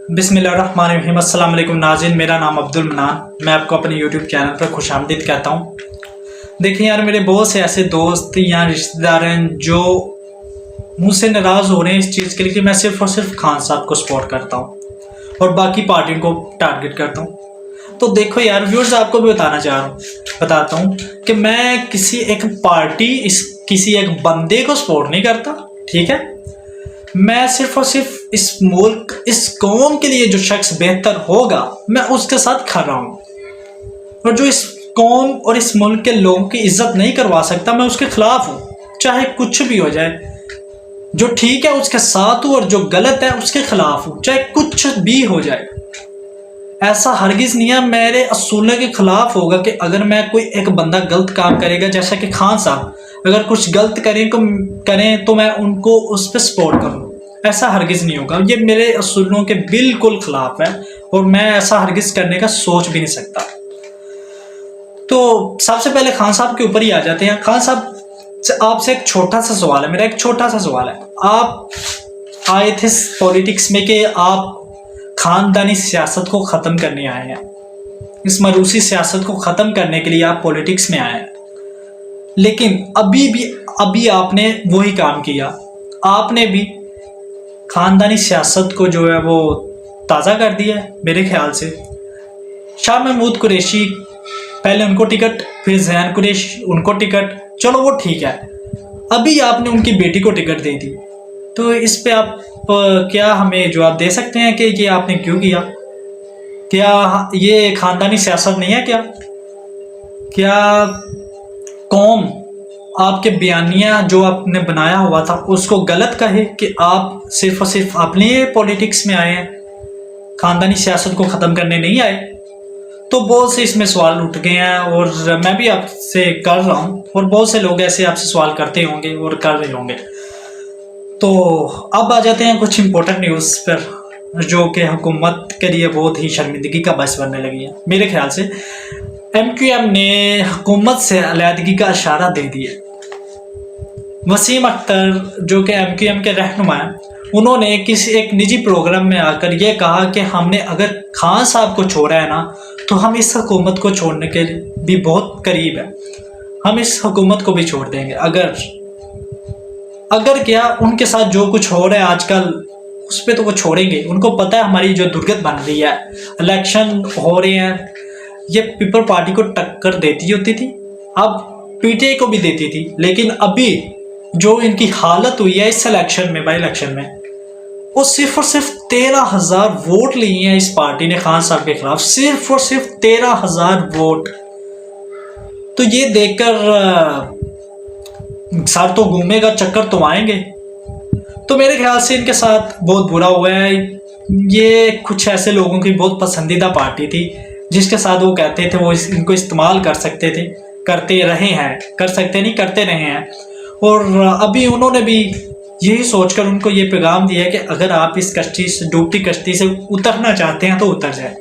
बिस्मिल्लाहिर्रहमानिर्रहीम। अस्सलाम वालेकुम नाज़रीन, मेरा नाम अब्दुल मनान। मैं आपको अपने यूट्यूब चैनल पर खुशामदीद कहता हूँ। देखिए यार, मेरे बहुत से ऐसे दोस्त या रिश्तेदार हैं जो मुझसे नाराज़ हो रहे हैं इस चीज़ के लिए कि मैं सिर्फ़ और सिर्फ खान साहब को सपोर्ट करता हूँ और बाकी पार्टियों को टारगेट करता हूँ। तो देखो यार व्यूअर्स, आपको भी बताता हूँ कि मैं किसी एक पार्टी किसी एक बंदे को सपोर्ट नहीं करता, ठीक है। मैं सिर्फ और सिर्फ इस मुल्क, इस कौम के लिए जो शख्स बेहतर होगा मैं उसके साथ खड़ा हूँ, और जो इस कौम और इस मुल्क के लोगों की इज्जत नहीं करवा सकता मैं उसके खिलाफ हूँ, चाहे कुछ भी हो जाए। जो ठीक है उसके साथ हूँ और जो गलत है उसके खिलाफ हूँ, चाहे कुछ भी हो जाए। ऐसा हरगिज नहीं है मेरे असूलों के खिलाफ होगा कि अगर मैं कोई एक बंदा गलत काम करेगा, जैसा कि खान साहब अगर कुछ गलत करें तो मैं उनको उस पर सपोर्ट करूँ, ऐसा हरगिज नहीं होगा। ये मेरे असूलों के बिल्कुल खिलाफ है और मैं ऐसा हरगिज करने का सोच भी नहीं सकता। तो सबसे पहले खान साहब के ऊपर ही आ जाते हैं। खान साहब, आपसे एक छोटा सा सवाल है, मेरा एक छोटा सा सवाल है। आप आए थे पॉलिटिक्स में कि आप खानदानी सियासत को ख़त्म करने आए हैं, इस मरूसी सियासत को ख़त्म करने के लिए आप पॉलिटिक्स में आए हैं, लेकिन अभी आपने वही काम किया। आपने भी खानदानी सियासत को जो है वो ताज़ा कर दिया है मेरे ख्याल से। शाह महमूद कुरैशी, पहले उनको टिकट, फिर जैन कुरैशी उनको टिकट, चलो वो ठीक है। अभी आपने उनकी बेटी को टिकट दे दी, तो इस पे आप क्या हमें जवाब दे सकते हैं कि ये आपने क्यों किया? क्या ये खानदानी सियासत नहीं है? क्या कौम आपके बयानिया जो आपने बनाया हुआ था उसको गलत कहे कि आप सिर्फ और सिर्फ अपने पॉलिटिक्स में आए हैं, खानदानी सियासत को ख़त्म करने नहीं आए? तो बहुत से इसमें सवाल उठ गए हैं और मैं भी आपसे कर रहा हूँ और बहुत से लोग ऐसे आपसे सवाल करते होंगे और कर रहे होंगे। तो अब आ जाते हैं कुछ इम्पोर्टेंट न्यूज़ पर जो कि हुकूमत के लिए बहुत ही शर्मिंदगी का बायस बनने लगी है। मेरे ख्याल से MQM ने हुकूमत से अलहदगी का इशारा दे दिया। वसीम अख्तर जो कि MQM के रहनुमा हैं, उन्होंने किसी एक निजी प्रोग्राम में आकर ये कहा कि हमने अगर खान साहब को छोड़ा है ना तो हम इस हुकूमत को छोड़ने के लिए भी बहुत करीब है, हम इस हुकूमत को भी छोड़ देंगे अगर क्या उनके साथ जो कुछ हो रहा है आजकल उस पर तो वो छोड़ेंगे। उनको पता है हमारी जो दुर्गत बन रही है, इलेक्शन हो रहे हैं, ये पीपल पार्टी को टक्कर देती होती थी, अब PTI को भी देती थी, लेकिन अभी जो इनकी हालत हुई है इस इलेक्शन में, बाई इलेक्शन में, वो सिर्फ और सिर्फ 13,000 वोट लिए हैं इस पार्टी ने खान साहब के खिलाफ, सिर्फ और सिर्फ 13,000 वोट। तो ये देखकर सर तो घूमेगा, चक्कर तो आएंगे। तो मेरे ख्याल से इनके साथ बहुत बुरा हुआ है। ये कुछ ऐसे लोगों की बहुत पसंदीदा पार्टी थी जिसके साथ वो कहते थे वो इनको इस्तेमाल कर सकते थे, करते रहे हैं, कर सकते नहीं करते रहे हैं। और अभी उन्होंने भी यही सोचकर उनको ये पैगाम दिया है कि अगर आप इस कश्ती से, डूबती कश्ती से उतरना चाहते हैं तो उतर जाए।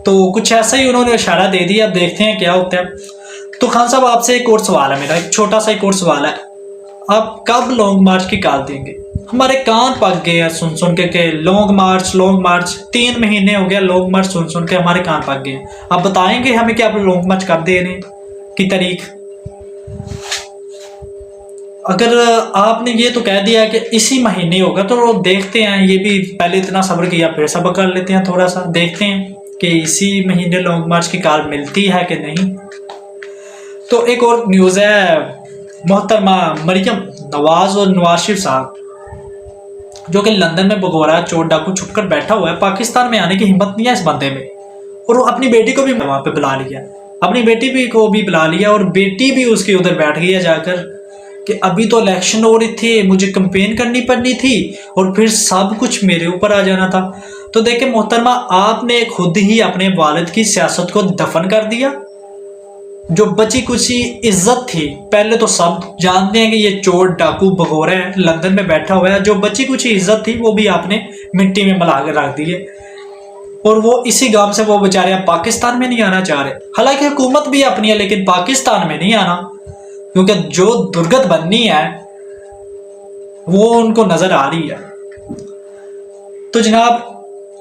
तो कुछ ऐसा ही उन्होंने इशारा दे दिया। अब देखते हैं क्या होता है। तो खान साहब, आपसे एक और सवाल है, मेरा एक छोटा सा एक और सवाल है, आप कब लॉन्ग मार्च की कॉल देंगे? हमारे कान पक गए हैं सुन के लॉन्ग मार्च 3 महीने हो गया लॉन्ग मार्च सुन के हमारे कान पक गए हैं। आप बताएंगे हमें कि आप लॉन्ग मार्च कब देने की तारीख? अगर आपने ये तो कह दिया कि इसी महीने होगा तो देखते हैं, ये भी पहले इतना सब्र किया फिर सब्र कर लेते हैं, थोड़ा सा देखते हैं कि इसी महीने लॉन्ग मार्च की कॉल मिलती है कि नहीं। तो एक और न्यूज़ है, मोहतरमा मरियम नवाज और नवाज शरीफ साहब जो कि लंदन में बगौरा चोर डाकू छुपकर बैठा हुआ है, पाकिस्तान में आने की हिम्मत नहीं है इस बंदे में, और वो अपनी बेटी को भी वहाँ पे बुला लिया, अपनी बेटी भी को भी बुला लिया और बेटी भी उसकी उधर बैठ गई है जाकर कि अभी तो इलेक्शन हो रही थी, मुझे कंपेन करनी पड़नी थी और फिर सब कुछ मेरे ऊपर आ जाना था। तो देखें मोहतरमा, आपने खुद ही अपने वालिद की सियासत को दफन कर दिया। जो बची कुछ इज्जत थी, पहले तो सब जानते हैं कि ये चोर डाकू भगोरा है, लंदन में बैठा हुआ है, जो बची कुछ इज्जत थी वो भी आपने मिट्टी में मिला कर रख दी है। और वो इसी गांव से वो बेचारे अब पाकिस्तान में नहीं आना चाह रहे। हालांकि हुकूमत भी अपनी है लेकिन पाकिस्तान में नहीं आना, क्योंकि जो दुर्गत बननी है वो उनको नजर आ रही है। तो जनाब,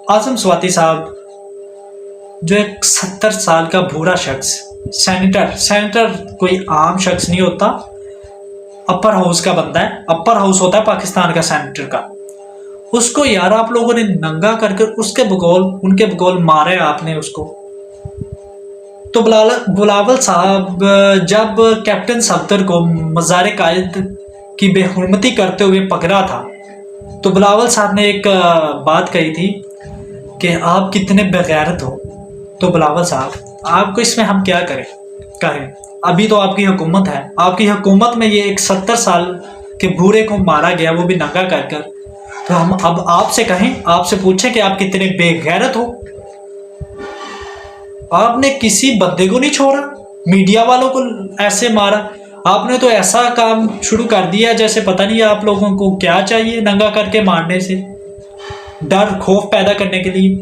आजम स्वाति साहब जो एक 70 साल का बूढ़ा शख्स, सेनेटर कोई आम शख्स नहीं होता, अपर हाउस का बंदा है। अपर हाउस होता है पाकिस्तान का सेनेटर का। उसको यार आप लोगों ने नंगा करके उनके बगौल मारे आपने उसको। तो बिलावल साहब जब कैप्टन सफदर को मज़ार कायद की बेहुरमती करते हुए पकड़ा था, तो बिलावल साहब ने एक बात कही थी कि आप कितने बेगैरत हो। तो बिलावल साहब आपको इसमें हम क्या कहें? अभी तो आपकी हुकूमत है, आपकी हुकूमत में ये एक 70 साल के बूढ़े को मारा गया, वो भी नंगा कर। तो हम अब आपसे कहें, आपसे पूछें कि आप कितने बेगैरत हो। आपने किसी बंदे को नहीं छोड़ा, मीडिया वालों को ऐसे मारा। आपने तो ऐसा काम शुरू कर दिया जैसे पता नहीं आप लोगों को क्या चाहिए नंगा करके मारने से, डर खौफ पैदा करने के लिए।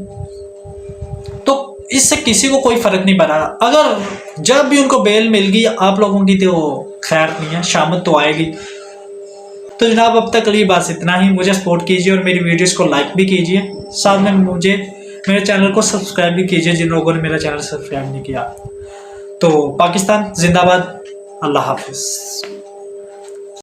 तो इससे किसी को कोई फर्क नहीं पड़ा। अगर जब भी उनको बेल मिल गई आप लोगों की, तो खैर नहीं है, शामत तो आएगी। तो जनाब अब तक के लिए बस इतना ही। मुझे सपोर्ट कीजिए और मेरी वीडियोस को लाइक भी कीजिए, साथ में मुझे मेरे चैनल को सब्सक्राइब भी कीजिए जिन लोगों ने मेरा चैनल सब्सक्राइब नहीं किया। तो पाकिस्तान जिंदाबाद, अल्लाह हाफिज़।